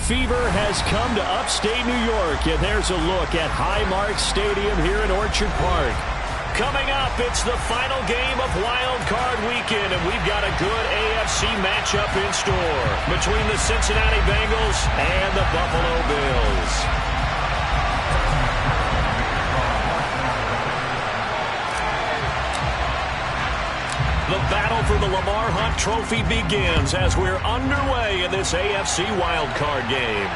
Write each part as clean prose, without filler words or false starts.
fever has come to upstate New York, and there's a look at Highmark Stadium here in Orchard Park. Coming up, it's the final game of Wild Card Weekend, and we've got a good AFC matchup in store between the Cincinnati Bengals and the Buffalo Bills. The battle for the Lamar Hunt Trophy begins as we're underway in this AFC wildcard game.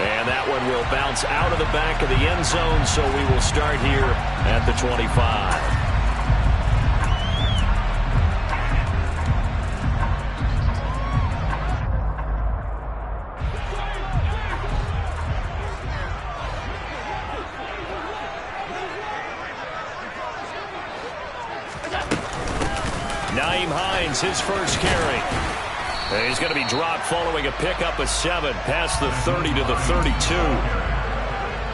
And that one will bounce out of the back of the end zone, so we will start here at the 25. His first carry. He's going to be dropped following a pickup of 7 past the 30 to the 32.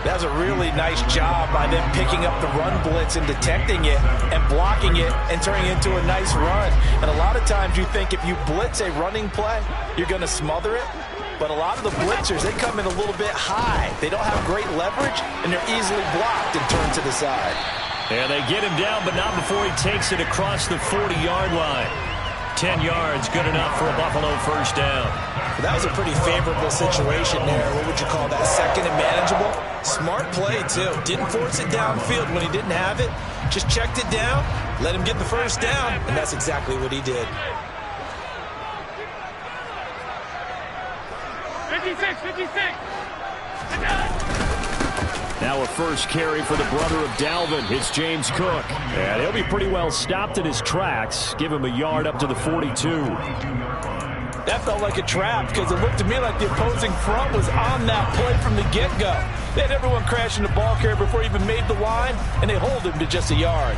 That was a really nice job by them picking up the run blitz and detecting it and blocking it and turning it into a nice run. And a lot of times you think if you blitz a running play, you're going to smother it. But a lot of the blitzers, they come in a little bit high. They don't have great leverage, and they're easily blocked and turned to the side. And they get him down, but not before he takes it across the 40-yard line. 10 yards, good enough for a Buffalo first down. That was a pretty favorable situation there. What would you call that? Second and manageable? Smart play, too. Didn't force it downfield when he didn't have it. Just checked it down, let him get the first down, and that's exactly what he did. 56. Now a first carry for the brother of Dalvin. It's James Cook. And he'll be pretty well stopped in his tracks. Give him a yard up to the 42. That felt like a trap because it looked to me like the opposing front was on that play from the get-go. They had everyone crashing the ball carrier before he even made the line, and they hold him to just a yard.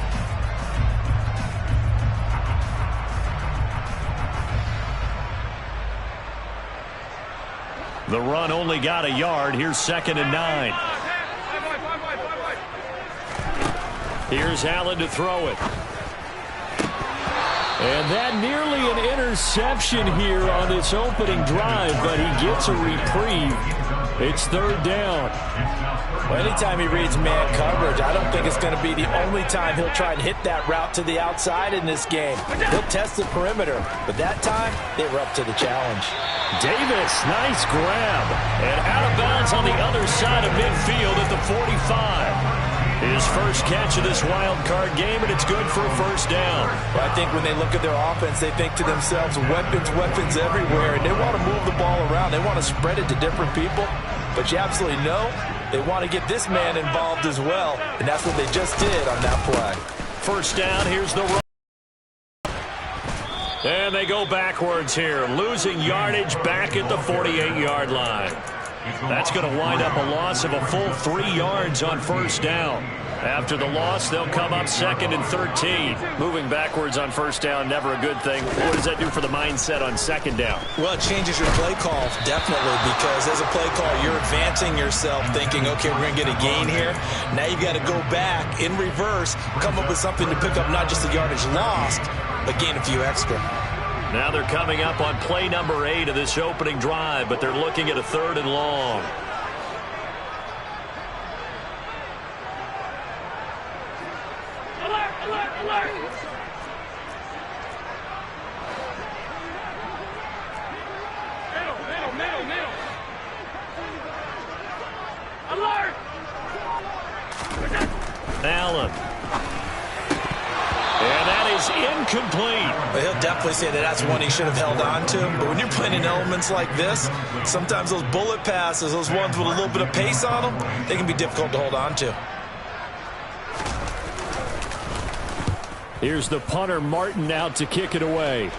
The run only got a yard. Here's 2nd and 9. Here's Allen to throw it. And that nearly an interception here on this opening drive, but he gets a reprieve. It's 3rd down. Well, anytime he reads man coverage, I don't think it's going to be the only time he'll try and hit that route to the outside in this game. He'll test the perimeter, but that time they were up to the challenge. Davis, nice grab. And out of bounds on the other side of midfield at the 45. His first catch of this wild card game, and it's good for a first down. Well, I think when they look at their offense, they think to themselves, weapons everywhere, and they want to move the ball around. They want to spread it to different people, but you absolutely know they want to get this man involved as well, and that's what they just did on that play. First down, here's the run. And they go backwards here, losing yardage back at the 48-yard line. That's going to wind up a loss of a full 3 yards on first down. After the loss, they'll come up 2nd and 13. Moving backwards on first down, never a good thing. What does that do for the mindset on 2nd down? Well, it changes your play call, definitely, because as a play call, you're advancing yourself, thinking, okay, we're going to get a gain here. Now you've got to go back in reverse, come up with something to pick up not just the yardage lost, but gain a few extra. Now they're coming up on play number 8 of this opening drive, but they're looking at a 3rd and long. Alert! Middle. Alert! Allen. And that is incomplete. But he'll definitely say that that's one he should have held on to. But when you're playing in elements like this, sometimes those bullet passes, those ones with a little bit of pace on them, they can be difficult to hold on to. Here's the punter, Martin, out to kick it away.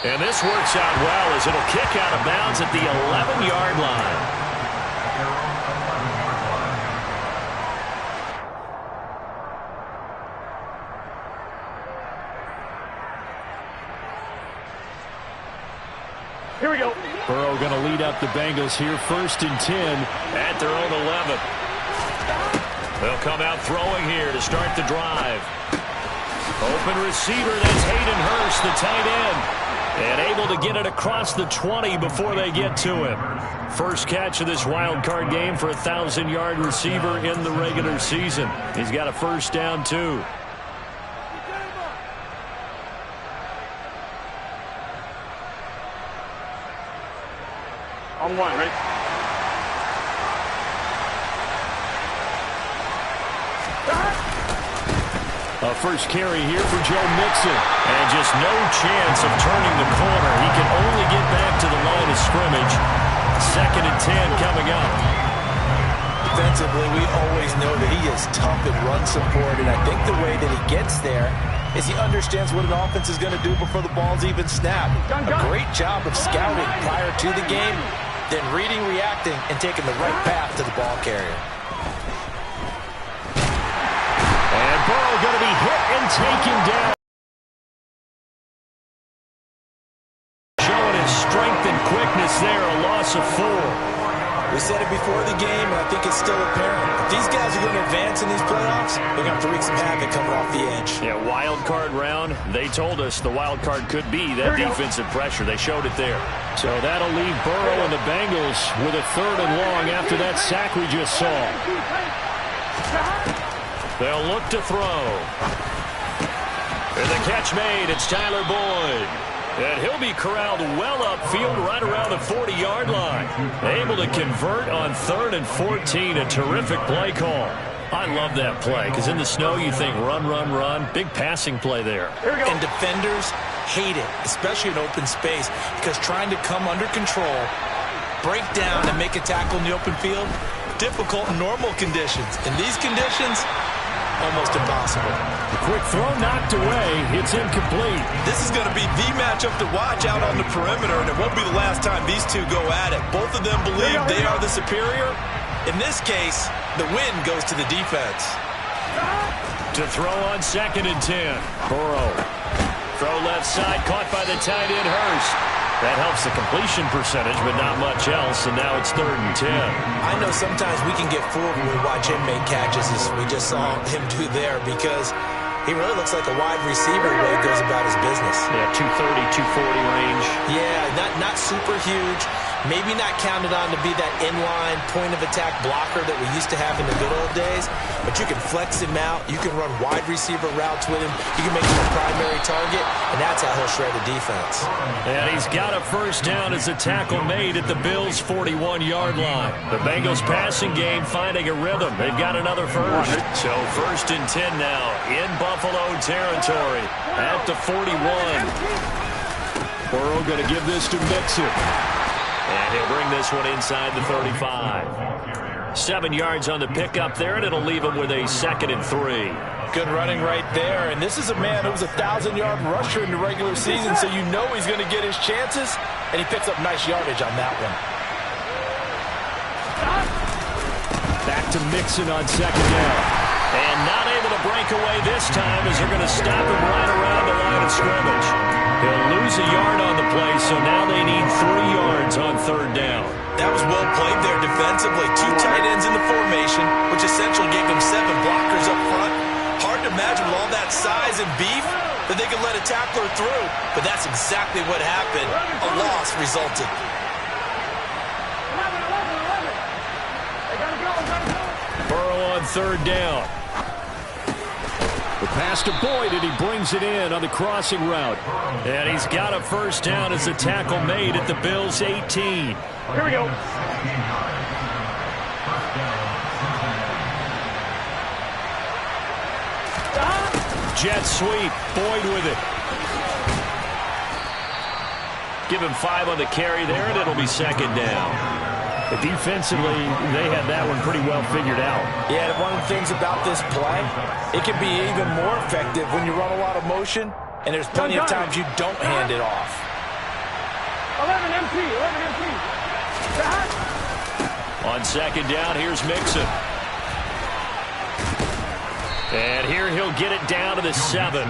And this works out well as it'll kick out of bounds at the 11-yard line. Here we go. Burrow going to lead up the Bengals here, 1st and 10 at their own 11. They'll come out throwing here to start the drive. Open receiver, that's Hayden Hurst, the tight end. And able to get it across the 20 before they get to him. First catch of this wild card game for a 1,000-yard receiver in the regular season. He's got a first down, too. On one, right? A first carry here for Joe Mixon. And just no chance of turning the corner. He can only get back to the line of scrimmage. 2nd and 10 coming up. Defensively, we always know that he is tough in run support, and I think the way that he gets there is he understands what an offense is going to do before the ball's even snapped. A great job of scouting prior to the game, then reading, reacting, and taking the right path to the ball carrier. And Burrow going to be hit and taken down. Showing his strength and quickness there, a loss of 4. We said it before the game, and I think it's still apparent. If these guys are going to advance in these playoffs, they're going to have to wreak some havoc coming off the edge. Yeah, wild card round. They told us the wild card could be that defensive pressure. They showed it there. So that'll leave Burrow and the Bengals with a 3rd and long after that sack we just saw. They'll look to throw. And the catch made. It's Tyler Boyd. And he'll be corralled well upfield right around the 40-yard line. Able to convert on 3rd and 14. A terrific play call. I love that play because in the snow you think run, run, run. Big passing play there. And defenders hate it, especially in open space, because trying to come under control, break down, and make a tackle in the open field, difficult in normal conditions. In these conditions, almost impossible. The quick throw knocked away. It's incomplete. This is going to be the matchup to watch out on the perimeter, and it won't be the last time these two go at it. Both of them believe they are the superior. In this case, the win goes to the defense. To throw on 2nd and 10. Burrow. Throw left side, caught by the tight end Hurst. That helps the completion percentage, but not much else, and now it's 3rd and 10. I know sometimes we can get fooled when we watch him make catches, as we just saw him do there, because he really looks like a wide receiver the way he goes about his business. Yeah, 230, 240 range. Yeah, not super huge. Maybe not counted on to be that inline point-of-attack blocker that we used to have in the good old days, but you can flex him out. You can run wide receiver routes with him. You can make him a primary target, and that's how he'll shred a defense. And he's got a first down as a tackle made at the Bills' 41-yard line. The Bengals passing game finding a rhythm. They've got another first. So 1st and 10 now in Buffalo territory at the 41. Burrow going to give this to Mixon. And he'll bring this one inside the 35. 7 yards on the pickup there, and it'll leave him with a 2nd and 3. Good running right there. And this is a man who was a 1,000-yard rusher in the regular season, so you know he's going to get his chances. And he picks up nice yardage on that one. Back to Mixon on 2nd down. And not able to break away this time as they're going to stop him right around the line of scrimmage. He'll lose a yard on the play, so now they need 3 yards on 3rd down. That was well played there defensively. 2 tight ends in the formation, which essentially gave them 7 blockers up front. Hard to imagine with all that size and beef that they could let a tackler through, but that's exactly what happened. A loss resulted. Burrow on 3rd down. The pass to Boyd, and he brings it in on the crossing route. And he's got a first down as a tackle made at the Bills' 18. Here we go. Jet sweep. Boyd with it. Give him 5 on the carry there, and it'll be 2nd down. But defensively, they had that one pretty well figured out. Yeah, one of the things about this play, it can be even more effective when you run a lot of motion, and there's plenty of times you don't hand it off. 11 MT. On 2nd down, here's Mixon. And here he'll get it down to the 7.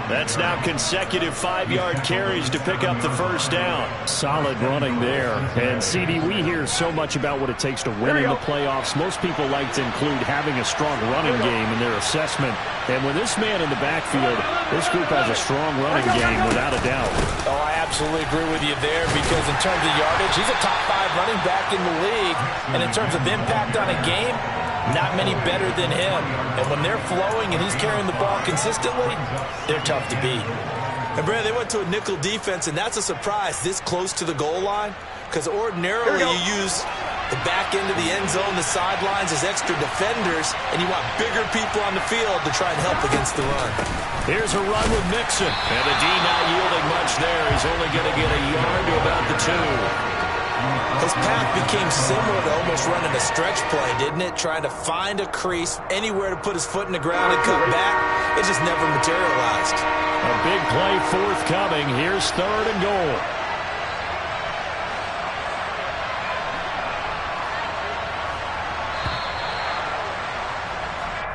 That's now consecutive 5-yard carries to pick up the first down. Solid running there. And, CD, we hear so much about what it takes to win in the playoffs. Most people like to include having a strong running game in their assessment. And when this man in the backfield This group has a strong running game, without a doubt. Oh, I absolutely agree with you there, because in terms of yardage, he's a top 5 running back in the league. And in terms of impact on a game, not many better than him. And when they're flowing and he's carrying the ball consistently, they're tough to beat. And, Brad, they went to a nickel defense, and that's a surprise this close to the goal line, because ordinarily you use the back end of the end zone, the sidelines as extra defenders, and you want bigger people on the field to try and help against the run. Here's a run with Mixon, and the D not yielding much there. He's only going to get a yard to about the 2. His path became similar to almost running a stretch play, didn't it? Trying to find a crease, anywhere to put his foot in the ground and cut back. It just never materialized. A big play forthcoming. Here's 3rd and goal.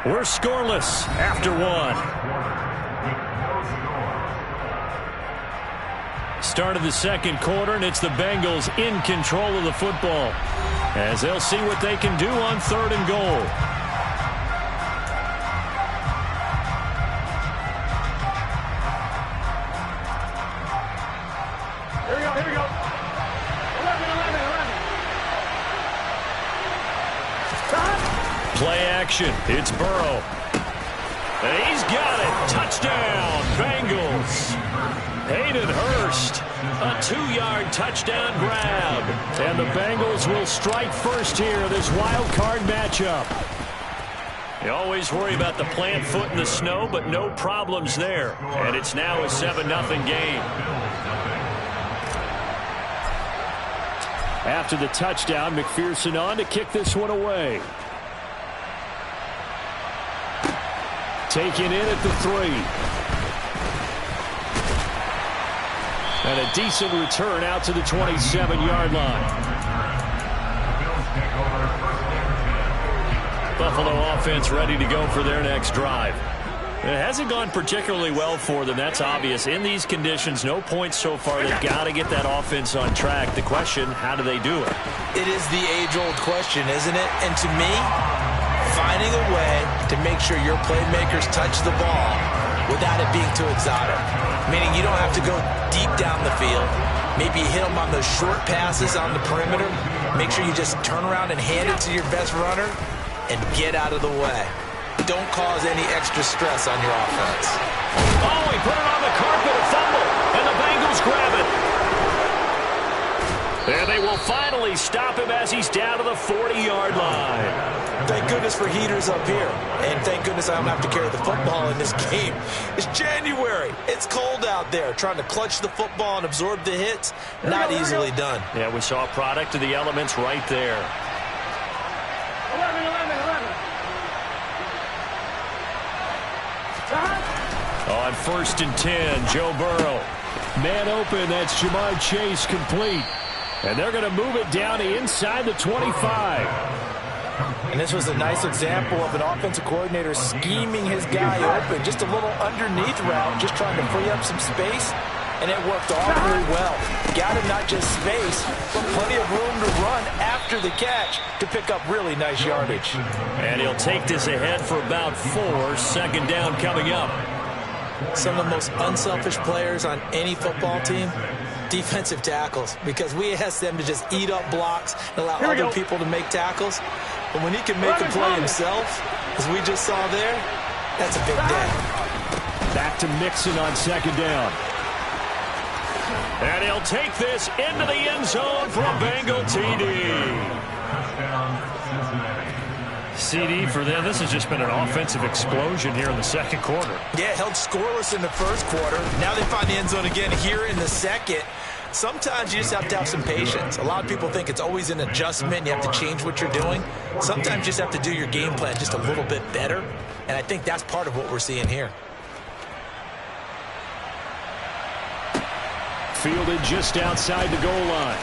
We're scoreless after 1. Start of the second quarter, and it's the Bengals in control of the football, as they'll see what they can do on 3rd and goal. Here we go, here we go. 11. Play action. It's Burrow. And he's got it. Touchdown, Bengals. Hayden Hurst, a 2-yard touchdown grab. And the Bengals will strike first here, this wild card matchup. You always worry about the plant foot in the snow, but no problems there. And it's now a 7-0 game. After the touchdown, McPherson on to kick this one away. Taken in at the 3. And a decent return out to the 27-yard line. Buffalo offense ready to go for their next drive. It hasn't gone particularly well for them. That's obvious. In these conditions, no points so far. They've got to get that offense on track. The question, how do they do it? It is the age-old question, isn't it? And to me, finding a way to make sure your playmakers touch the ball without it being too exotic. Meaning you don't have to go deep down the field. Maybe you hit them on those short passes on the perimeter. Make sure you just turn around and hand it to your best runner and get out of the way. Don't cause any extra stress on your offense. Oh, he put it on the carpet, a fumble, and the Bengals grab it. And they will finally stop him as he's down to the 40-yard line. Thank goodness for heaters up here. And thank goodness I don't have to carry the football in this game. It's January. It's cold out there. Trying to clutch the football and absorb the hits, not easily done. Yeah, we saw a product of the elements right there. 11. On 1st and 10, Joe Burrow. Man open, that's Jamar Chase complete. And they're going to move it down to inside the 25. And this was a nice example of an offensive coordinator scheming his guy open. Just a little underneath route, just trying to free up some space. And it worked awfully well. Got him not just space, but plenty of room to run after the catch to pick up really nice yardage. And he'll take this ahead for about 4. 2nd down coming up. Some of the most unselfish players on any football team, defensive tackles, because we ask them to just eat up blocks and allow other people to make tackles. But when he can make a play himself, as we just saw there, that's a big day. Back to Mixon on 2nd down. And he'll take this into the end zone for a Bengal TD. CD for them. This has just been an offensive explosion here in the second quarter. Yeah, held scoreless in the first quarter. Now they find the end zone again here in the second. Sometimes you just have to have some patience. A lot of people think it's always an adjustment. You have to change what you're doing. Sometimes you just have to do your game plan just a little bit better. And I think that's part of what we're seeing here. Fielded just outside the goal line.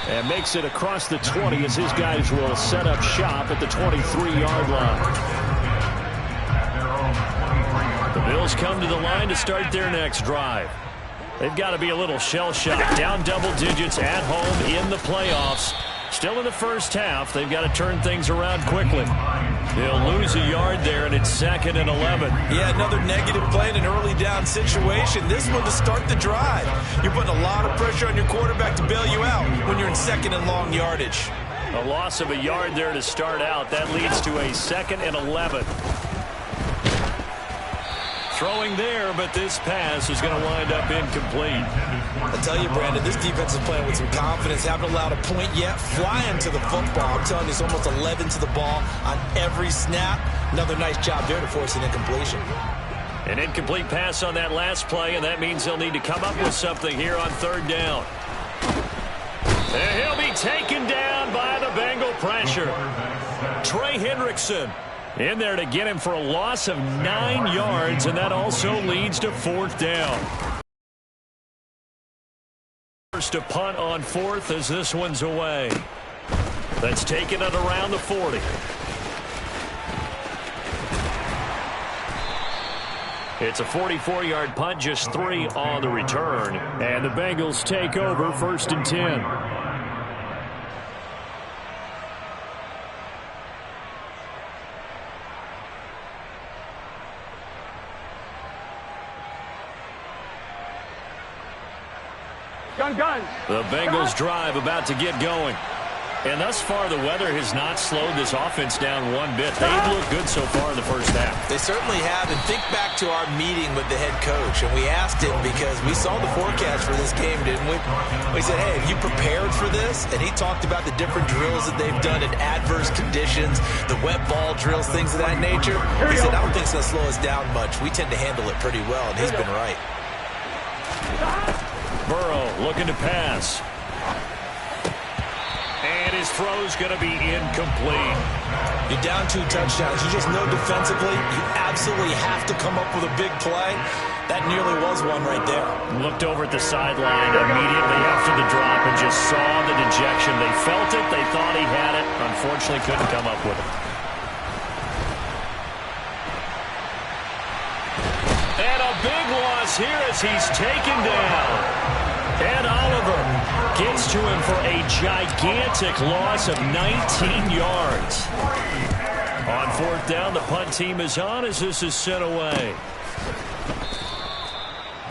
And makes it across the 20 as his guys will set up shop at the 23-yard line. The Bills come to the line to start their next drive. They've got to be a little shell-shocked. Down double digits at home in the playoffs. Still in the first half. They've got to turn things around quickly. He'll lose a yard there, and it's 2nd and 11. Yeah, another negative play in an early down situation. This one to start the drive. You're putting a lot of pressure on your quarterback to bail you out when you're in 2nd and long yardage. A loss of a yard there to start out. That leads to a 2nd and 11. Throwing there, but this pass is going to wind up incomplete. I tell you, Brandon, this defense is playing with some confidence. Haven't allowed a point yet. Flying to the football. I'm telling you, it's almost 11 to the ball on every snap. Another nice job there to force an incompletion. An incomplete pass on that last play, and that means they'll need to come up with something here on 3rd down. And he'll be taken down by the Bengal pressure. Trey Hendrickson in there to get him for a loss of 9 yards, and that also leads to 4th down. First to punt on 4th as this one's away. That's taken at around the 40. It's a 44-yard punt, just 3 on the return. And the Bengals take over 1st and 10. Gun. The Bengals drive about to get going. And thus far, the weather has not slowed this offense down one bit. They've looked good so far in the first half. They certainly have. And think back to our meeting with the head coach. And we asked him because we saw the forecast for this game, didn't we? We said, hey, have you prepared for this? And he talked about the different drills that they've done in adverse conditions, the wet ball drills, things of that nature. He said, I don't think it's going to slow us down much. We tend to handle it pretty well, and he's been right. Burrow looking to pass. And his throw's going to be incomplete. You're down 2 touchdowns. You just know defensively you absolutely have to come up with a big play. That nearly was one right there. Looked over at the sideline immediately after the drop and just saw the dejection. They felt it. They thought he had it. Unfortunately, couldn't come up with it. And a big loss here as he's taken down. And Oliver gets to him for a gigantic loss of 19 yards. On 4th down, the punt team is on as this is sent away.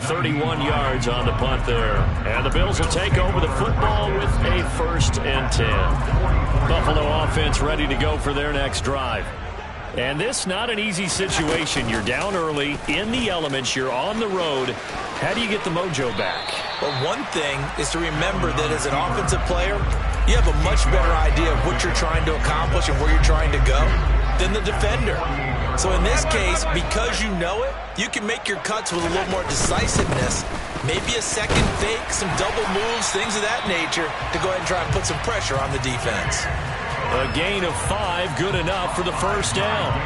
31 yards on the punt there. And the Bills will take over the football with a 1st and 10. Buffalo offense ready to go for their next drive. And this not an easy situation. You're down early, in the elements, you're on the road. How do you get the mojo back? Well, one thing is to remember that as an offensive player, you have a much better idea of what you're trying to accomplish and where you're trying to go than the defender. So in this case, because you know it, you can make your cuts with a little more decisiveness. Maybe a second fake, some double moves, things of that nature to go ahead and try and put some pressure on the defense. A gain of 5, good enough for the 1st down.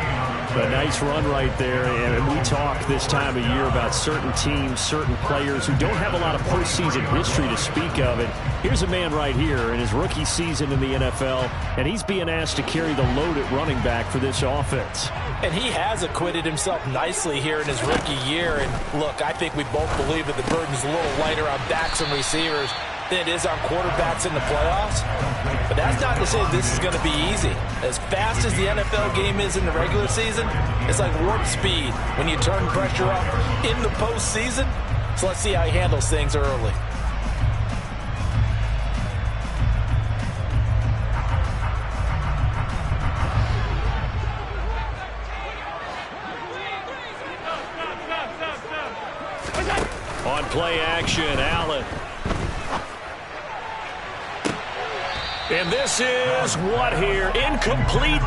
A nice run right there, and we talk this time of year about certain teams, certain players who don't have a lot of postseason history to speak of. And here's a man right here in his rookie season in the NFL, and he's being asked to carry the load at running back for this offense. And he has acquitted himself nicely here in his rookie year. And look, I think we both believe that the burden's a little lighter on backs and receivers than it is on quarterbacks in the playoffs. But that's not to say this is going to be easy. As fast as the NFL game is in the regular season, it's like warp speed when you turn pressure up in the postseason. So let's see how he handles things early. On play action, Allen. And this is what here? Incomplete.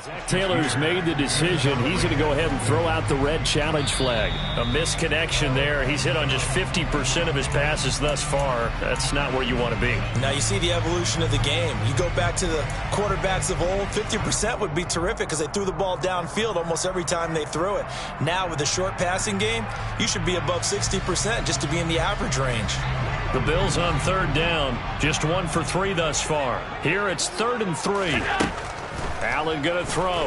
Zach Taylor's made the decision. He's going to go ahead and throw out the red challenge flag. A misconnection there. He's hit on just 50% of his passes thus far. That's not where you want to be. Now you see the evolution of the game. You go back to the quarterbacks of old, 50% would be terrific because they threw the ball downfield almost every time they threw it. Now with the short passing game, you should be above 60% just to be in the average range. The Bills on 3rd down, just 1 for 3 thus far. Here it's 3rd and 3. Allen going to throw.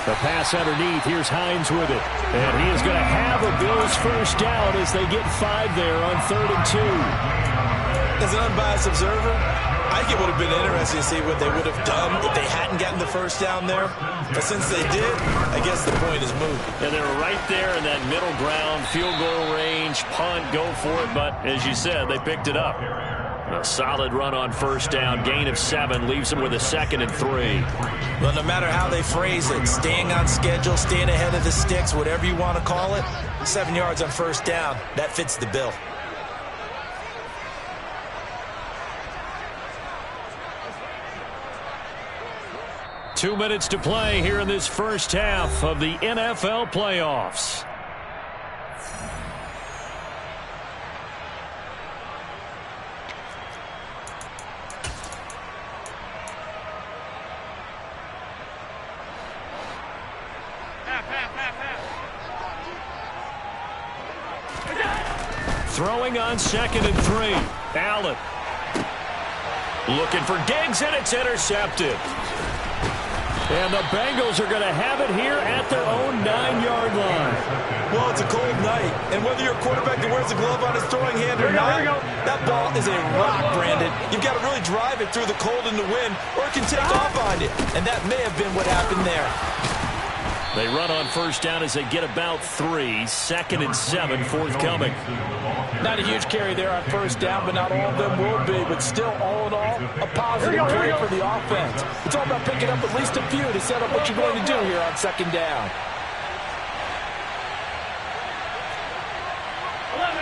The pass underneath. Here's Hines with it. And he is going to have a Bills 1st down as they get 5 there on 3rd and 2. As an unbiased observer, I think it would have been interesting to see what they would have done if they hadn't gotten the first down there. But since they did, I guess the point is moot. And they're right there in that middle ground, field goal range, punt, go for it. But as you said, they picked it up. A solid run on first down, gain of 7, leaves them with a 2nd and 3. Well, no matter how they phrase it, staying on schedule, staying ahead of the sticks, whatever you want to call it, 7 yards on first down, that fits the bill. Two minutes to play here in this first half of the NFL playoffs. Throwing on 2nd and 3. Allen. Looking for Diggs, and it's intercepted. And the Bengals are going to have it here at their own 9-yard line. Well, it's a cold night, and whether you're a quarterback that wears a glove on his throwing hand or not, that ball is a rock, Brandon. You've got to really drive it through the cold and the wind, or it can take off on you. And that may have been what happened there. They run on first down as they get about 3. 2nd and 7 forthcoming. Not a huge carry there on first down, but not all of them will be. But still, all in all, a positive carry for the offense. It's all about picking up at least a few to set up what you're going to do here on 2nd down. 11.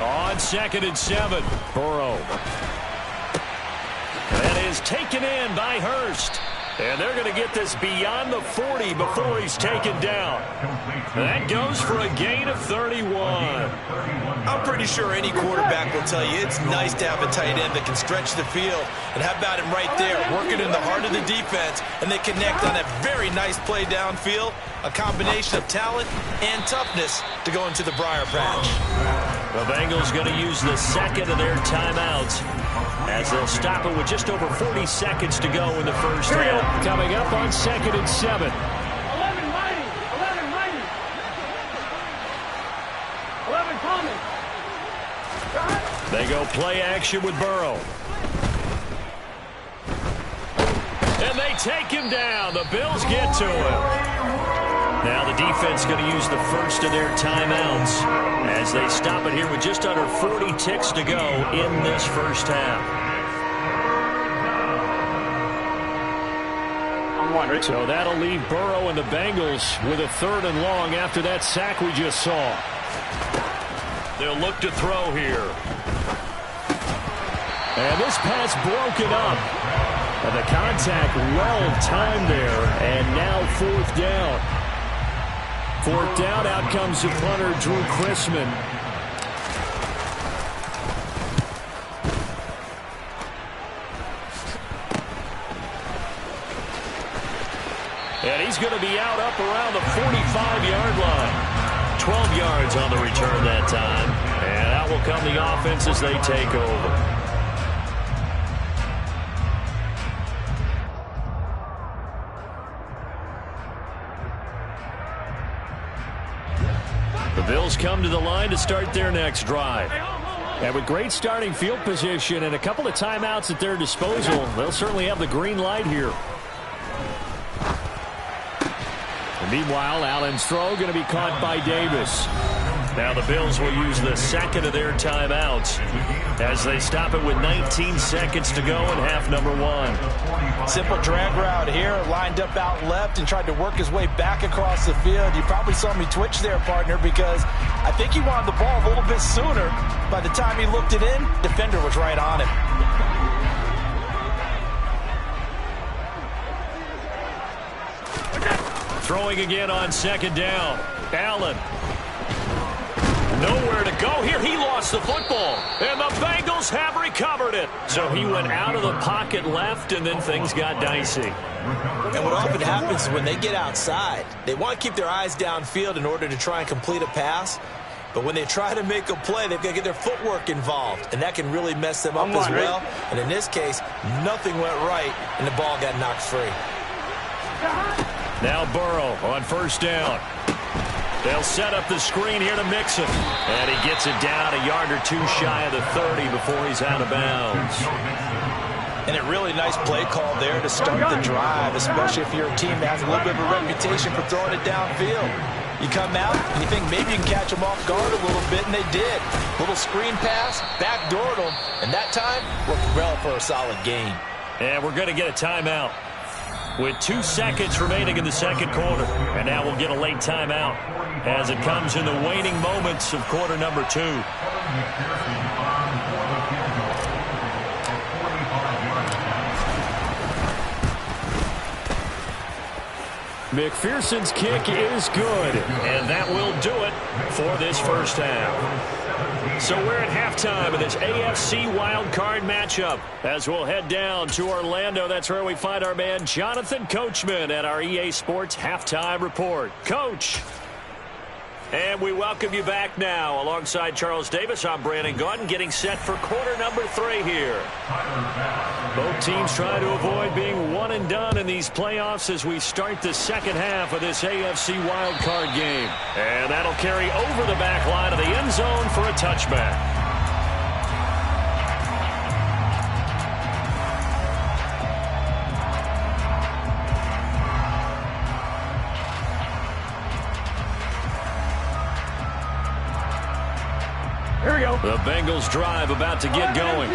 On 2nd and 7, Burrow. That is taken in by Hurst. And they're going to get this beyond the 40 before he's taken down. That goes for a gain of 31. I'm pretty sure any quarterback will tell you it's nice to have a tight end that can stretch the field. And how about him right there, working in the heart of the defense, and they connect on a very nice play downfield, a combination of talent and toughness to go into the briar patch. The Bengals going to use the 2nd of their timeouts as they'll stop it with just over 40 seconds to go in the first half. Coming up on 2nd and 7. 11 mighty. 11 coming. They go play action with Burrow. And they take him down. The Bills get to him. Now the defense going to use the first of their timeouts as they stop it here with just under 40 ticks to go in this first half. So that'll leave Burrow and the Bengals with a 3rd and long after that sack we just saw. They'll look to throw here. And this pass broken up. And the contact well timed there. And now 4th down. 4th down, out comes the punter, Drew Chrisman. And he's going to be out up around the 45-yard line. 12 yards on the return that time. And out will come the offense as they take over. The Bills come to the line to start their next drive. And with great starting field position and a couple of timeouts at their disposal, they'll certainly have the green light here. And meanwhile, Allen's throw going to be caught by Davis. Now the Bills will use the 2nd of their timeouts as they stop it with 19 seconds to go in half number 1. Simple drag route here, lined up out left and tried to work his way back across the field. You probably saw me twitch there, partner, because I think he wanted the ball a little bit sooner. By the time he looked it in, defender was right on him. Throwing again on 2nd down. Allen. Nowhere to go here. He lost the football. And the Bengals have recovered it. So he went out of the pocket left, and then things got dicey. And what often happens is when they get outside, they want to keep their eyes downfield in order to try and complete a pass. But when they try to make a play, they've got to get their footwork involved. And that can really mess them up as well. And in this case, nothing went right, and the ball got knocked free. Now Burrow on first down. They'll set up the screen here to mix him. And he gets it down a yard or two shy of the 30 before he's out of bounds. And a really nice play call there to start the drive, especially if you're a team that has a little bit of a reputation for throwing it downfield. You come out and you think maybe you can catch them off guard a little bit, and they did. Little screen pass, backdoored them, and that time worked well for a solid gain. And we're going to get a timeout with 2 seconds remaining in the second quarter. And now we'll get a late timeout as it comes in the waning moments of quarter number 2. McPherson's kick is good, and that will do it for this first half. So we're at halftime of this AFC wildcard matchup as we'll head down to Orlando. That's where we find our man Jonathan Coachman at our EA Sports Halftime Report. Coach. And we welcome you back now. Alongside Charles Davis, I'm Brandon Gaudin, getting set for quarter number 3 here. Both teams trying to avoid being one and done in these playoffs as we start the second half of this AFC wildcard game. And that'll carry over the back line of the end zone for a touchback. Here we go. The Bengals drive about to get going.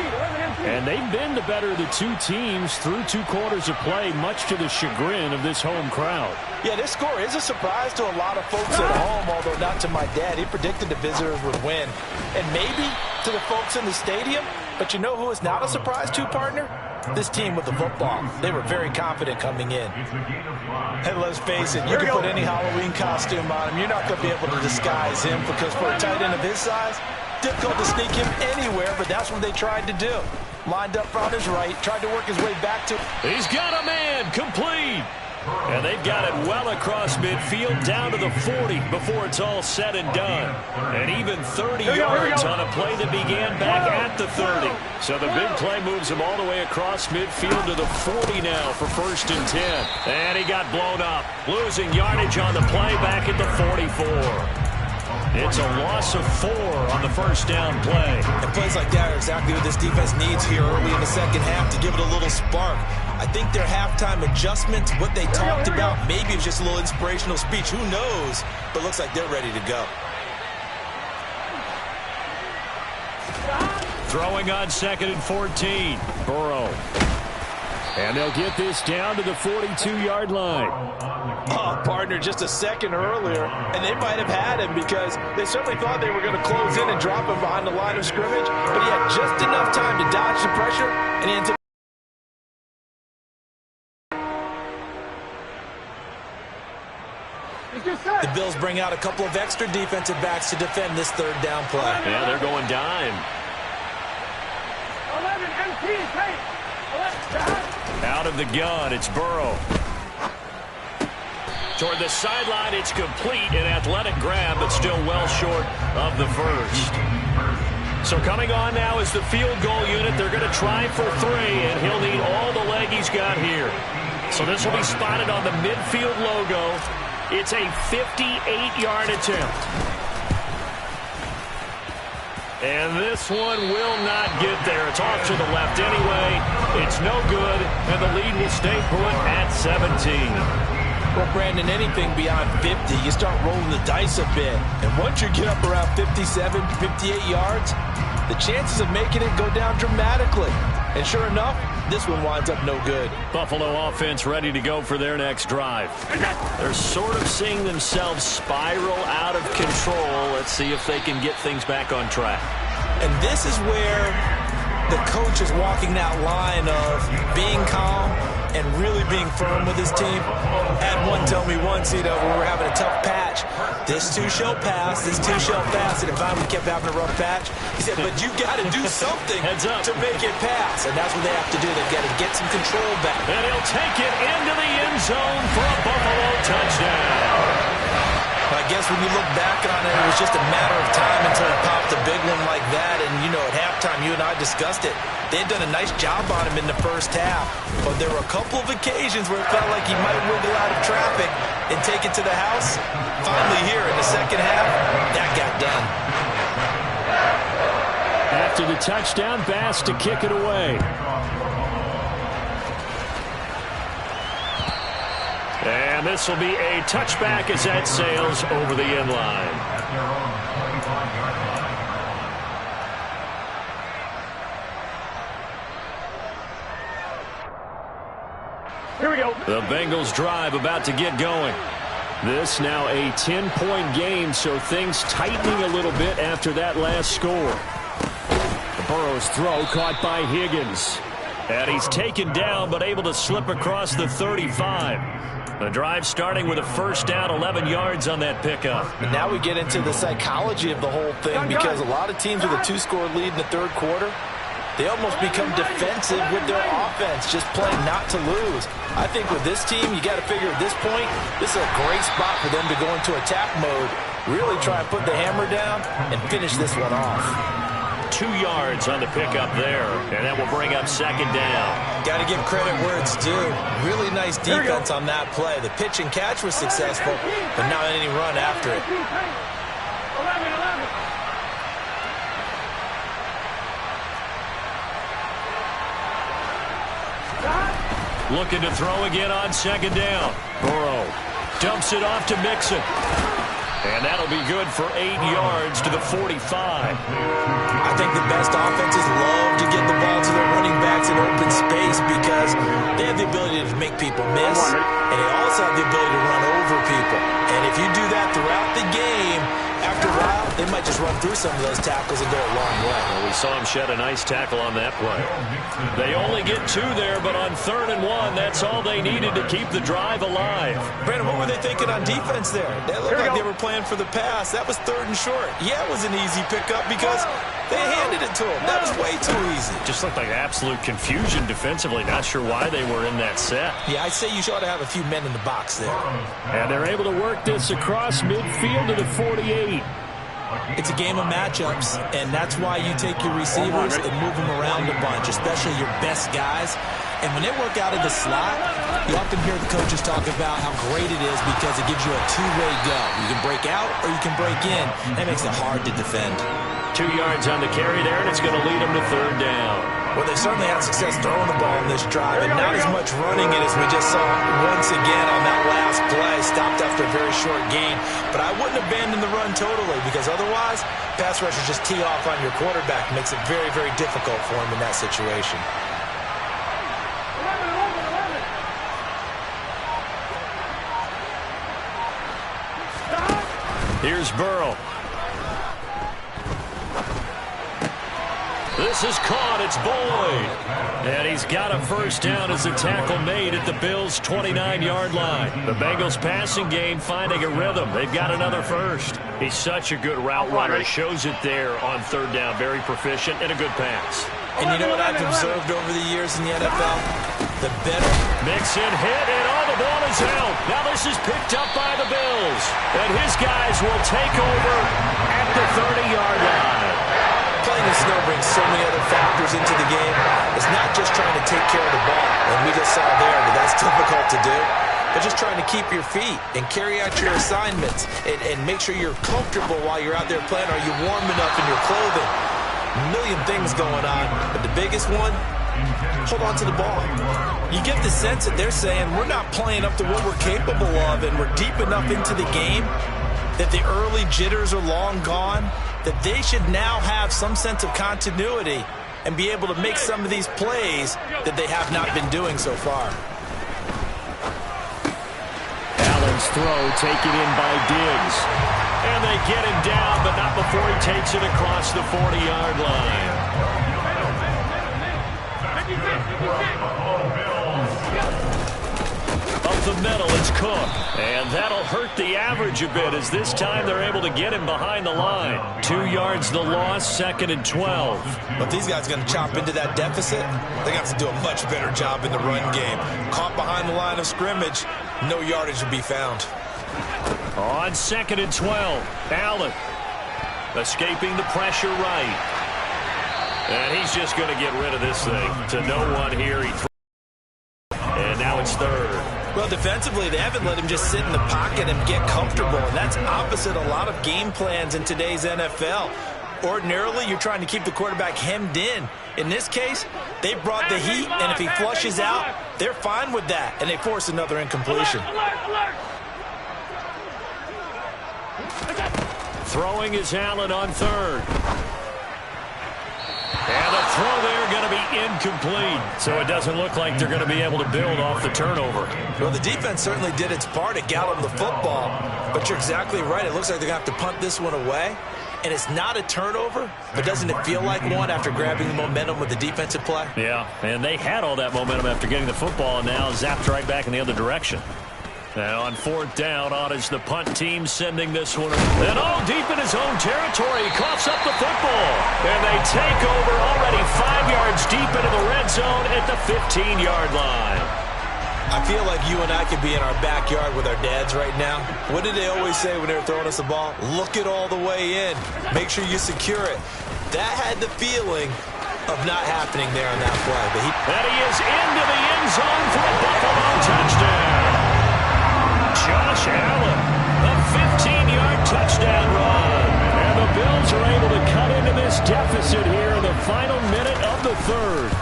And they've been the better of the two teams through 2 quarters of play, much to the chagrin of this home crowd. Yeah, this score is a surprise to a lot of folks at home, although not to my dad. He predicted the visitors would win. And maybe to the folks in the stadium, but you know who is not a surprise to, partner? This team with the football. They were very confident coming in. And let's face it, you can put any Halloween costume on him. You're not going to be able to disguise him because for a tight end of his size, difficult to sneak him anywhere, but that's what they tried to do. Lined up on his right, tried to work his way back to... He's got a man, complete. And they've got it well across midfield, down to the 40 before it's all said and done. And even 30 yards on a play that began back at the 30. So the big play moves him all the way across midfield to the 40 now for 1st and 10. And he got blown up, losing yardage on the play back at the 44. It's a loss of 4 on the first down play. And plays like that are exactly what this defense needs here early in the second half to give it a little spark. I think their halftime adjustments, what they talked about, maybe it's just a little inspirational speech. Who knows? But looks like they're ready to go. Throwing on 2nd and 14. Burrow. And they'll get this down to the 42-yard line. Oh, partner, just a second earlier, and they might have had him because they certainly thought they were going to close in and drop him behind the line of scrimmage, but he had just enough time to dodge the pressure, and he ends up... The Bills bring out a couple of extra defensive backs to defend this 3rd down play. Yeah, they're going dime. 11 MT, hey! Out of the gun, it's Burrow. Toward the sideline, it's complete. An athletic grab, but still well short of the first. So coming on now is the field goal unit. They're going to try for 3, and he'll need all the leg he's got here. So this will be spotted on the midfield logo. It's a 58-yard attempt. And this one will not get there. It's off to the left anyway. It's no good, and the lead will stay put at 17. Well, Brandon, anything beyond 50, you start rolling the dice a bit. And once you get up around 57, 58 yards, the chances of making it go down dramatically. And sure enough, this one winds up no good. Buffalo offense ready to go for their next drive. They're sort of seeing themselves spiral out of control. Let's see if they can get things back on track. And this is where the coach is walking that line of being calm and really being firm with his team. Had one tell me once, when we were having a tough patch, this too shall pass, this too shall pass. And if we kept having a rough patch, he said, but you got to do something to make it pass. And that's what they have to do. They've got to get some control back. And he'll take it into the end zone for a Buffalo touchdown. I guess because when you look back on it, it was just a matter of time until he popped a big one like that. And, you know, at halftime, you and I discussed it. They had done a nice job on him in the first half. But there were a couple of occasions where it felt like he might wiggle out of traffic and take it to the house. Finally here in the second half, that got done. After the touchdown, Bass to kick it away. And this will be a touchback as that sails over the end line. Here we go. The Bengals drive about to get going. This now a 10-point game, so things tightening a little bit after that last score. Burrow's throw caught by Higgins. And he's taken down but able to slip across the 35. The drive starting with a first down, 11 yards on that pickup. And now we get into the psychology of the whole thing, because a lot of teams with a 2-score lead in the third quarter, they almost become defensive with their offense, just playing not to lose. I think with this team, you got to figure at this point, this is a great spot for them to go into attack mode, really try and put the hammer down and finish this one off. 2 yards on the pickup there, and that will bring up second down. Got to give credit where it's due. Really nice defense on that play. The pitch and catch was successful, but not any run after it. 11. Looking to throw again on second down. Burrow dumps it off to Mixon. And that'll be good for 8 yards to the 45. I think the best offenses love to get the ball to their running backs in open space because they have the ability to make people miss, and they also have the ability to run over people. And if you do that throughout the game, after a while, they might just run through some of those tackles and go a long way. Well, we saw him shed a nice tackle on that play. They only get 2 there, but on 3rd and 1, that's all they needed to keep the drive alive. Brandon, what were they thinking on defense there? They looked like they were playing for the pass. That was 3rd and short. Yeah, it was an easy pickup because they handed it to him. That was way too easy. Just looked like absolute confusion defensively. Not sure why they were in that set. Yeah, I'd say you ought to have a few men in the box there. And they're able to work this across midfield to the 48. It's a game of matchups, and that's why you take your receivers and move them around a bunch, especially your best guys. And when they work out of the slot, you often hear the coaches talk about how great it is because it gives you a two-way go. You can break out or you can break in. That makes it hard to defend. 2 yards on the carry there, and it's going to lead them to 3rd down. Well, they certainly had success throwing the ball in this drive, and not as much running it as we just saw once again on that last play. Stopped after a very short gain. But I wouldn't abandon the run totally, because otherwise, pass rushers just tee off on your quarterback. Makes it very, very difficult for him in that situation. Here's Burrow. This is caught. It's Boyd. And he's got a first down as the tackle made at the Bills' 29-yard line. The Bengals passing game finding a rhythm. They've got another first. He's such a good route runner. Shows it there on 3rd down. Very proficient and a good pass. And you know what I've observed over the years in the NFL? The better. Mixon hit, and all the ball is out. Now this is picked up by the Bills. And his guys will take over at the 30-yard line. Playing the snow brings so many other factors into the game. It's not just trying to take care of the ball, and we just saw there that that's difficult to do, but just trying to keep your feet and carry out your assignments and make sure you're comfortable while you're out there playing. Are you warm enough in your clothing? A million things going on, but the biggest one, hold on to the ball. You get the sense that they're saying we're not playing up to what we're capable of, and we're deep enough into the game that the early jitters are long gone, that they should now have some sense of continuity and be able to make some of these plays that they have not been doing so far. Allen's throw taken in by Diggs. And they get him down, but not before he takes it across the 40-yard line. Up the middle, it's Cook. And that'll hurt the average a bit as this time they're able to get him behind the line. 2 yards the loss, 2nd and 12. But these guys are going to chop into that deficit. They got to do a much better job in the run game. Caught behind the line of scrimmage, no yardage will be found. On 2nd and 12, Allen escaping the pressure right. And he's just going to get rid of this thing to no one here. And now it's 3rd. Well, defensively, they haven't let him just sit in the pocket and get comfortable. And that's opposite a lot of game plans in today's NFL. Ordinarily, you're trying to keep the quarterback hemmed in. In this case, they brought the heat, and if he flushes out, they're fine with that, and they force another incompletion. Throwing is Allen on 3rd. And the throw there going to be incomplete. So it doesn't look like they're going to be able to build off the turnover. Well, the defense certainly did its part to gallop the football. But you're exactly right. It looks like they're going to have to punt this one away. And it's not a turnover, but doesn't it feel like one after grabbing the momentum with the defensive play? Yeah, and they had all that momentum after getting the football and now zapped right back in the other direction. And on 4th down, on is the punt team sending this one. And deep in his own territory, he coughs up the football. And they take over already 5 yards deep into the red zone at the 15-yard line. I feel like you and I could be in our backyard with our dads right now. What did they always say when they were throwing us the ball? Look it all the way in. Make sure you secure it. That had the feeling of not happening there on that play. But and he is into the end zone for a Buffalo touchdown. Josh Allen, a 15-yard touchdown run. And the Bills are able to cut into this deficit here in the final minute of the 3rd.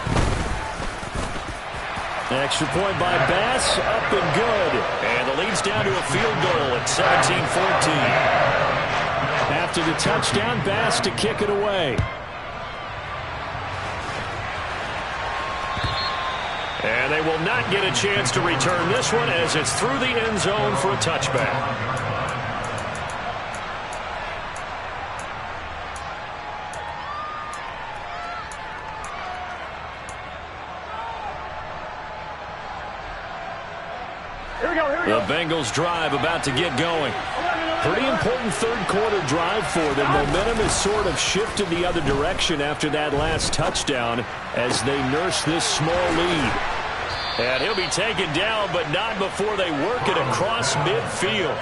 Extra point by Bass, up and good. And the lead's down to a field goal at 17-14. After the touchdown, Bass to kick it away. And they will not get a chance to return this one as it's through the end zone for a touchback. The Bengals drive about to get going. Pretty important 3rd quarter drive for them. Momentum has sort of shifted the other direction after that last touchdown as they nurse this small lead. And he'll be taken down, but not before they work it across midfield.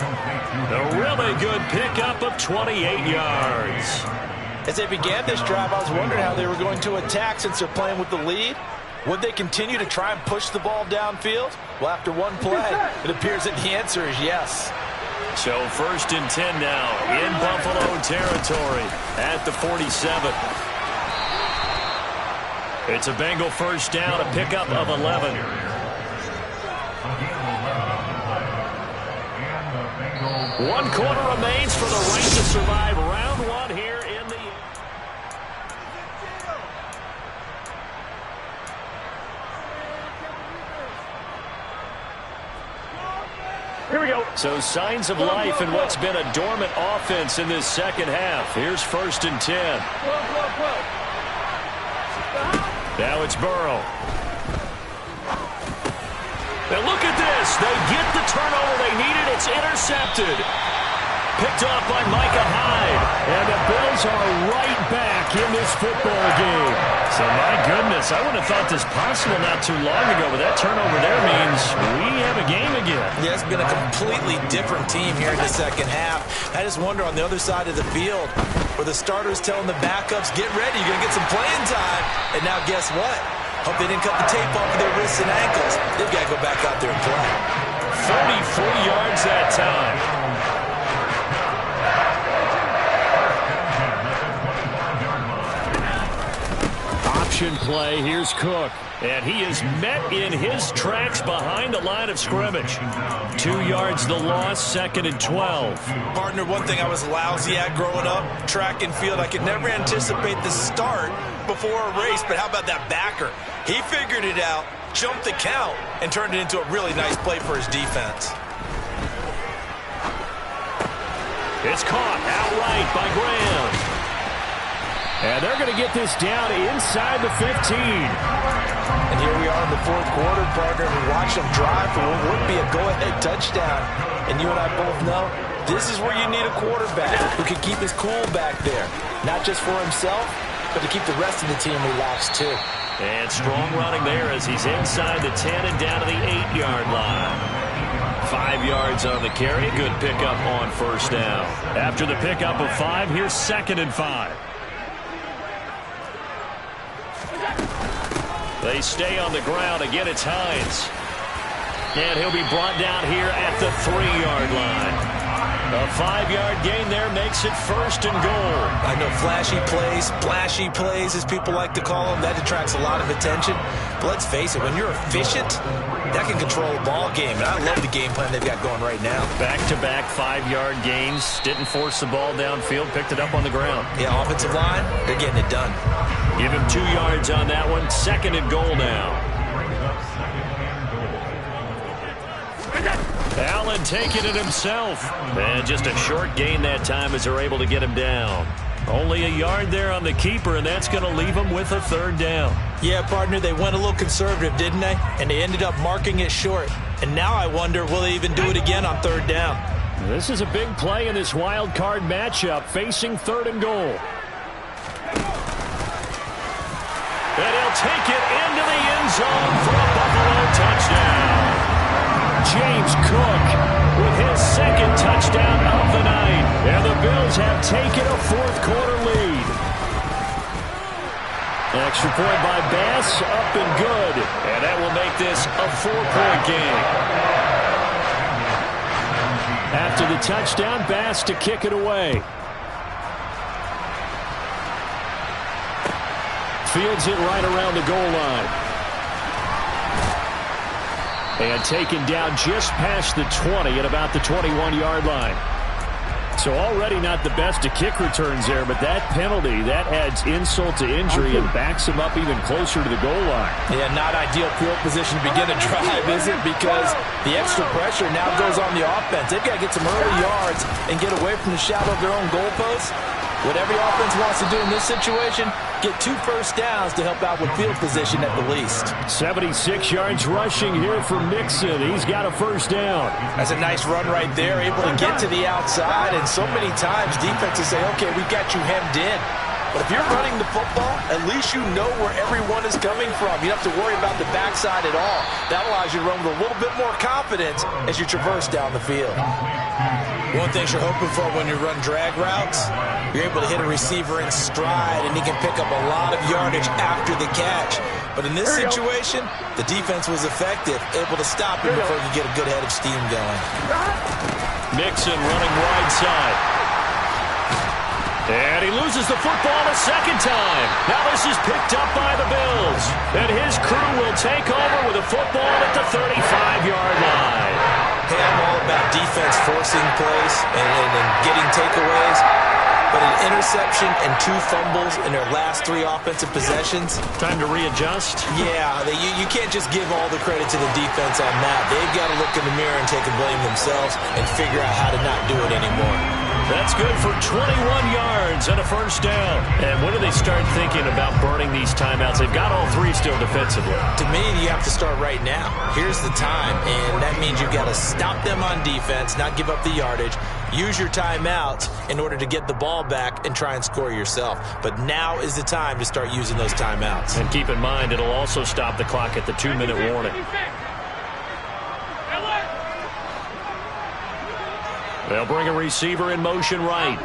A really good pickup of 28 yards. as they began this drive, I was wondering how they were going to attack since they're playing with the lead. Would they continue to try and push the ball downfield? Well, after one play, it appears that the answer is yes. So 1st and 10 now in Buffalo territory at the 47. It's a Bengal first down, a pickup of 11. One quarter remains for the right to survive round one here in the... Here we go. So signs of life in what's been a dormant offense in this second half. Here's 1st and 10. Now it's Burrow. Now look at this. They get the turnover they needed. It's intercepted. Picked off by Micah Hyde. And the Bills are right back in this football game. So my goodness, I wouldn't have thought this possible not too long ago, but that turnover there means we have a game again. Yeah, it's been a completely different team here in the second half. I just wonder on the other side of the field where the starters telling the backups, get ready, you're going to get some playing time. And now guess what? Hope they didn't cut the tape off of their wrists and ankles. They've got to go back out there and play. 33 yards that time. Option play. Here's Cook. And he is met in his tracks behind the line of scrimmage. 2 yards the loss, 2nd and 12. Partner, one thing I was lousy at growing up, track and field, I could never anticipate the start before a race, but how about that backer? He figured it out, jumped the count, and turned it into a really nice play for his defense. It's caught outright by Graham. And they're going to get this down inside the 15. And here we are in the 4th quarter, partner. We watch them drive for what would be a go-ahead touchdown. And you and I both know this is where you need a quarterback who can keep his cool back there. Not just for himself, but to keep the rest of the team relaxed too. And strong running there as he's inside the 10 and down to the 8-yard line. 5 yards on the carry. Good pickup on first down. After the pickup of 5, here's 2nd and 5. They stay on the ground. Again, it's Hines. And he'll be brought down here at the 3-yard line. A 5-yard gain there makes it 1st and goal. I know flashy plays, splashy plays, as people like to call them, that attracts a lot of attention. But let's face it, when you're efficient, that can control a ball game. And I love the game plan they've got going right now. Back-to-back 5-yard gains. Didn't force the ball downfield. Picked it up on the ground. Yeah, offensive line, they're getting it done. Give him 2 yards on that one. 2nd and goal now. Allen taking it himself. And just a short gain that time as they're able to get him down. Only a yard there on the keeper, and that's going to leave him with a 3rd down. Yeah, partner, they went a little conservative, didn't they? And they ended up marking it short. And now I wonder, will they even do it again on 3rd down? This is a big play in this wild card matchup, facing 3rd and goal. And he'll take it into the end zone for a Buffalo touchdown. James Cook with his 2nd touchdown of the night. And the Bills have taken a 4th-quarter lead. Extra point by Bass, up and good. And that will make this a 4-point game. After the touchdown, Bass to kick it away. Fields it right around the goal line. And taken down just past the 20 at about the 21-yard line. So already not the best of kick returns there, but that penalty, that adds insult to injury and backs him up even closer to the goal line. Yeah, not ideal field position to begin a drive, is it? Because the extra pressure now goes on the offense. They've got to get some early yards and get away from the shadow of their own goalposts. What every offense wants to do in this situation, get 2 first downs to help out with field position at the least. 76 yards rushing here for Mixon. He's got a 1st down. That's a nice run right there, able to get to the outside. And so many times defenses say, okay, we got you hemmed in. But if you're running the football, at least you know where everyone is coming from. You don't have to worry about the backside at all. That allows you to run with a little bit more confidence as you traverse down the field. One thing you're hoping for when you run drag routes, you're able to hit a receiver in stride, and he can pick up a lot of yardage after the catch. But in this situation, the defense was effective, able to stop him before you get a good head of steam going. Mixon running wide side. And he loses the football a 2nd time. Now this is picked up by the Bills. And his crew will take over with a football at the 35-yard line. Hey, I'm all about defense forcing plays and getting takeaways. But an interception and 2 fumbles in their last 3 offensive possessions. Time to readjust? Yeah, you can't just give all the credit to the defense on that. They've got to look in the mirror and take a blame themselves and figure out how to not do it anymore. That's good for 21 yards and a 1st down. And when do they start thinking about burning these timeouts? They've got all 3 still defensively. To me, you have to start right now. Here's the time, and that means you've got to stop them on defense, not give up the yardage. Use your timeouts in order to get the ball back and try and score yourself. But now is the time to start using those timeouts. And keep in mind, it'll also stop the clock at the 2-minute warning. They'll bring a receiver in motion right.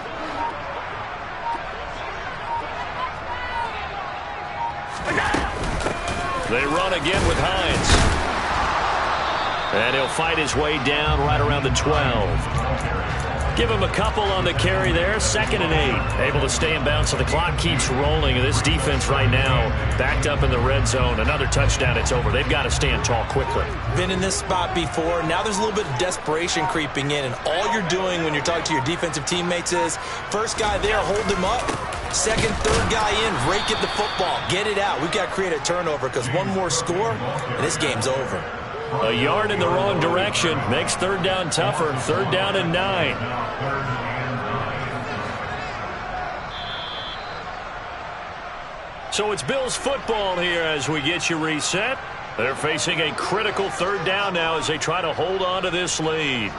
They run again with Hines. And he'll fight his way down right around the 12. Give him a couple on the carry there. 2nd and 8. Able to stay in bounds, so the clock keeps rolling. And this defense right now backed up in the red zone. Another touchdown, it's over. They've got to stand tall quickly. Been in this spot before. Now there's a little bit of desperation creeping in. And all you're doing when you're talking to your defensive teammates is, first guy there, hold him up. 2nd, 3rd guy in, rake at the football. Get it out. We've got to create a turnover because one more score, and this game's over. A yard in the wrong direction makes 3rd down tougher. 3rd down and 9. So it's Bills football here as we get you reset. They're facing a critical 3rd down now as they try to hold on to this lead.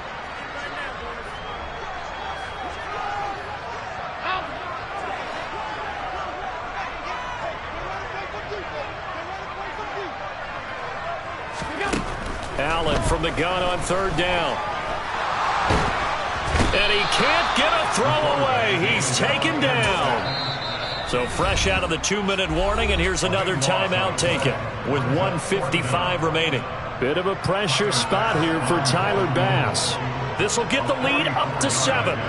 Allen from the gun on third down. And he can't get a throw away. He's taken down. So fresh out of the 2-minute warning, and here's another timeout taken with 1:55 remaining. Bit of a pressure spot here for Tyler Bass. This will get the lead up to 7.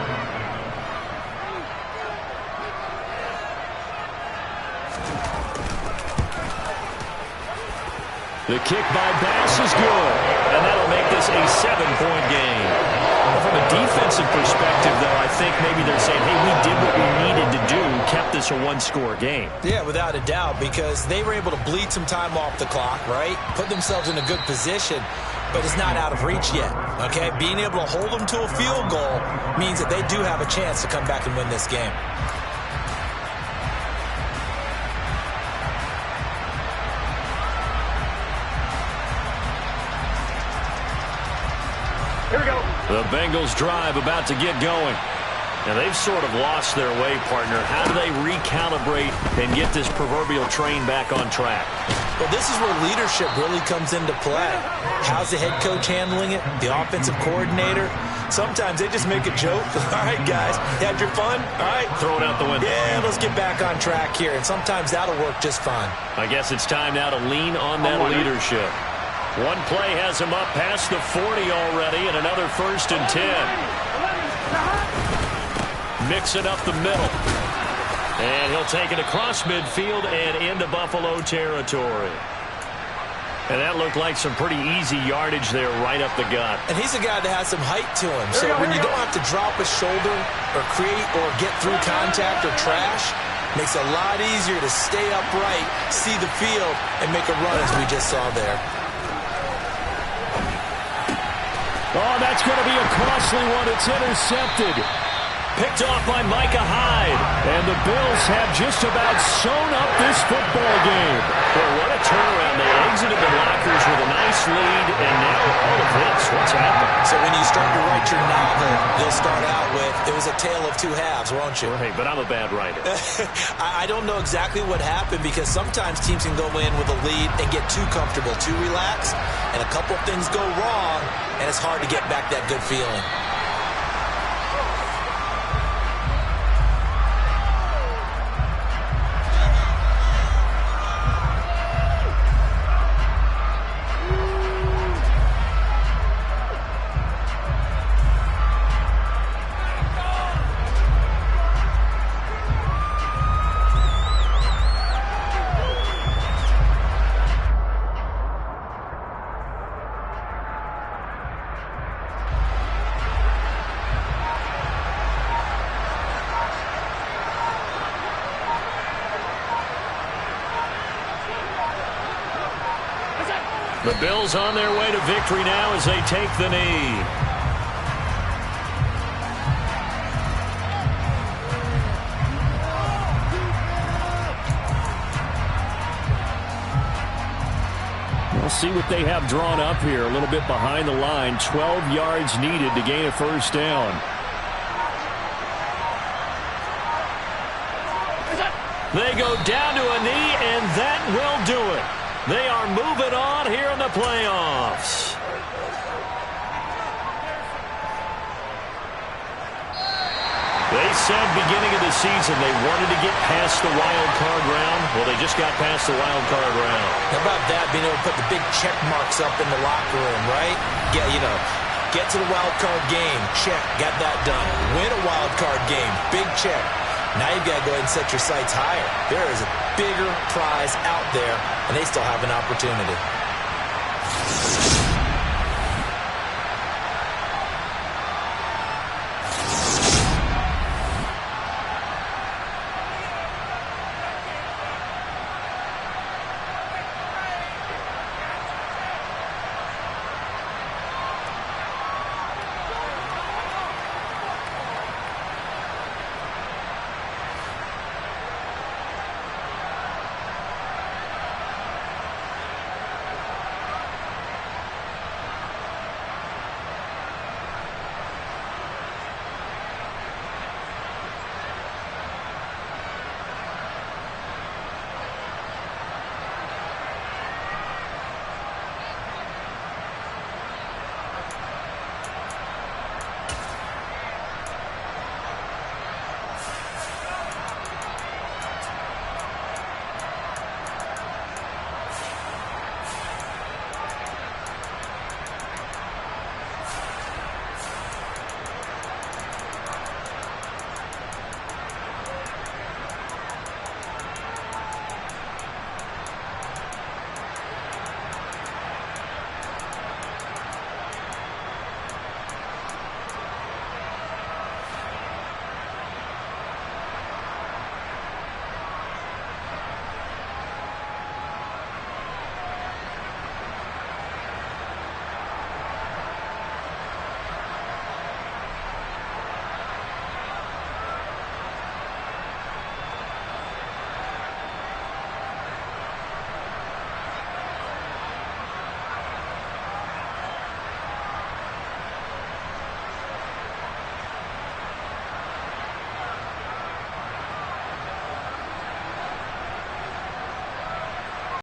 The kick by Bass is good, and that'll make this a 7-point game. Well, from a defensive perspective, though, I think maybe they're saying, hey, we did what we needed to do, kept this a 1-score game. Yeah, without a doubt, because they were able to bleed some time off the clock, right? Put themselves in a good position, but it's not out of reach yet, okay? Being able to hold them to a field goal means that they do have a chance to come back and win this game. Here we go. The Bengals drive about to get going. Now, they've sort of lost their way, partner. How do they recalibrate and get this proverbial train back on track? Well, this is where leadership really comes into play. How's the head coach handling it? The offensive coordinator? Sometimes they just make a joke. All right, guys, had your fun? All right. Throw it out the window. Yeah, let's get back on track here. And sometimes that'll work just fine. I guess it's time now to lean on that leadership. One play has him up past the 40 already, and another 1st and 10. Mixing up the middle. And he'll take it across midfield and into Buffalo territory. And that looked like some pretty easy yardage there right up the gut. And he's a guy that has some height to him. So when you don't have to drop a shoulder or create or get through contact or trash, makes it a lot easier to stay upright, see the field, and make a run as we just saw there. Oh, that's going to be a costly one. It's intercepted. Picked off by Micah Hyde. And the Bills have just about sewn up this football game. Well, what a turnaround. They exited the lockers with a nice lead, and now all of this. What's happened? So when you start to write your novel, you'll start out with, it was a tale of two halves, won't you? Right, but I'm a bad writer. I don't know exactly what happened, because sometimes teams can go in with a lead and get too comfortable, too relaxed, and a couple things go wrong, and it's hard to get back that good feeling. The Bills on their way to victory now as they take the knee. We'll see what they have drawn up here. A little bit behind the line. 12 yards needed to gain a 1st down. They go down to a knee, and that will do it. They are moving on here in the playoffs. They said beginning of the season they wanted to get past the wild card round. Well, they just got past the wild card round. How about that, being able to put the big check marks up in the locker room, right? Get to the wild card game, check, got that done. Win a wild card game, big check. Now you've got to go ahead and set your sights higher. There is a bigger prize out there, and they still have an opportunity.